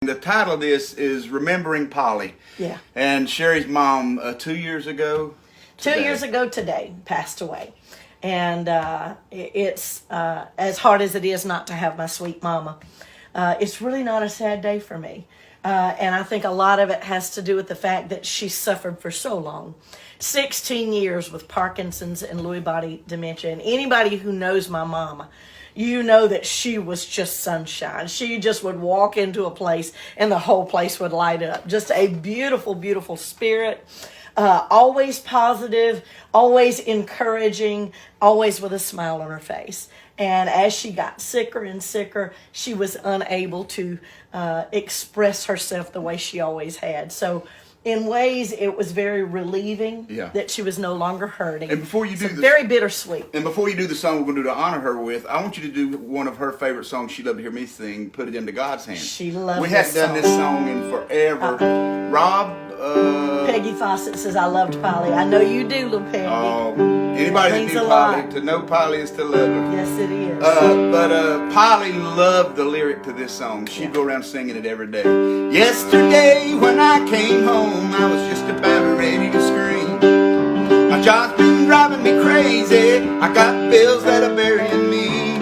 The title of this is Remembering Polly. Yeah. And Sheri's mom, 2 years ago today. 2 years ago today, passed away. And it's as hard as it is not to have my sweet mama. It's really not a sad day for me. And I think a lot of it has to do with the fact that she suffered for so long. 16 years with Parkinson's and Lewy body dementia. And anybody who knows my mama, you know that she was just sunshine. She just would walk into a place and the whole place would light up. Just a beautiful, beautiful spirit. Always positive, always encouraging, always with a smile on her face. And as she got sicker and sicker, she was unable to express herself the way she always had. So in ways, it was very relieving that she was no longer hurting. And before you do very bittersweet. And before you do the song we're going to do to honor her with, I want you to do one of her favorite songs she loved to hear me sing, Put It Into God's Hands. She loved We hadn't done this song in forever. Rob? Peggy Fawcett says, I loved Polly. I know you do, little Peggy. Anybody that knew Polly, to know Polly is to love her. Yes, it is. But Polly loved the lyric to this song. She'd go around singing it every day. Yesterday when I came home, I was just about ready to scream. My job's been driving me crazy. I got bills that are burying me.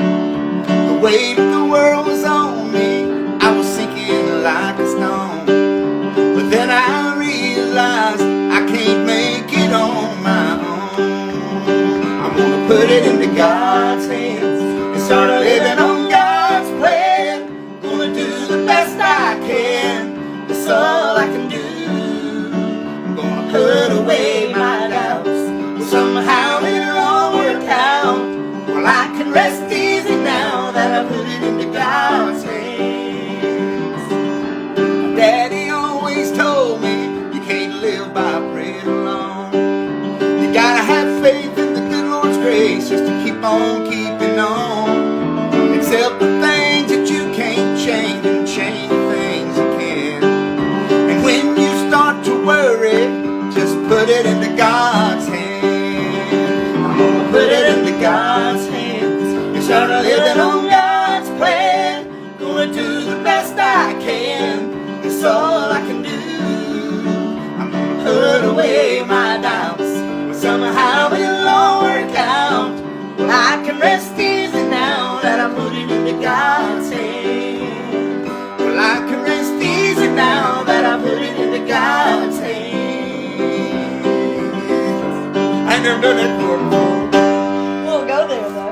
The weight of the world was on me. I was sinking like a stone. But then I realized I can't make it on my own. I'm gonna put it into God's hands and start living on God's plan. Gonna do the best I can, that's all I can do. I'm gonna put away my doubts, well, somehow it'll all work out. Well, I can rest easy now that I put it into God's hands. Daddy always told me you can't live by bread alone. You gotta have faith in the good Lord's grace just to keep on keeping on. Accept the things that you can't change and change the things you can. And when you start to worry, just put it into God's hands. I'm gonna put it into God's hands and start living on God's plan. Gonna do the best I can, that's all I can do. I'm gonna put away my doubts, but somehow it'll all work out. Well, I can rest easy now that I put it into God's hands. Well, I can rest easy now that I put it into God's hands. I ain't never done that before. We'll go there, though.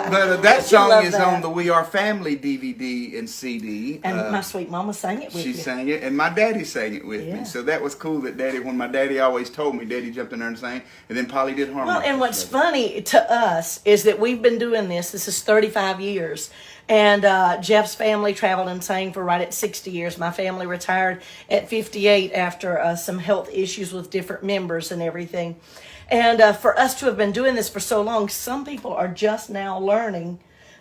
But that song is on the We Are Family DVD and CD. And my sweet mama sang it with you. She sang it, and my daddy sang it with me. So that was cool that Daddy, when my daddy always told me, Daddy jumped in there and sang, and then Polly did harmony. Well, and what's funny to us is that we've been doing this is 35 years. And Jeff's family traveled and sang for right at 60 years. My family retired at 58 after some health issues with different members and everything. And for us to have been doing this for so long, some people are just now learning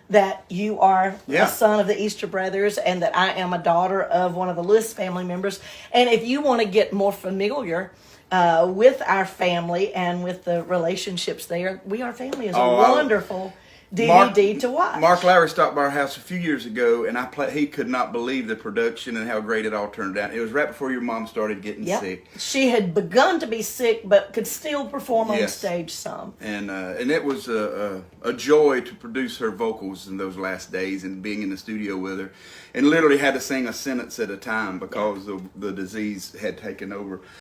that you are a son of the Easter Brothers and that I am a daughter of one of the Lewis family members. And if you want to get more familiar with our family and with the relationships there, We Are Family is a wonderful DVD to watch. Mark Lowry stopped by our house a few years ago, and he could not believe the production and how great it all turned out. It was right before your mom started getting sick. She had begun to be sick, but could still perform on stage some. And it was a joy to produce her vocals in those last days and being in the studio with her, and literally had to sing a sentence at a time because the disease had taken over.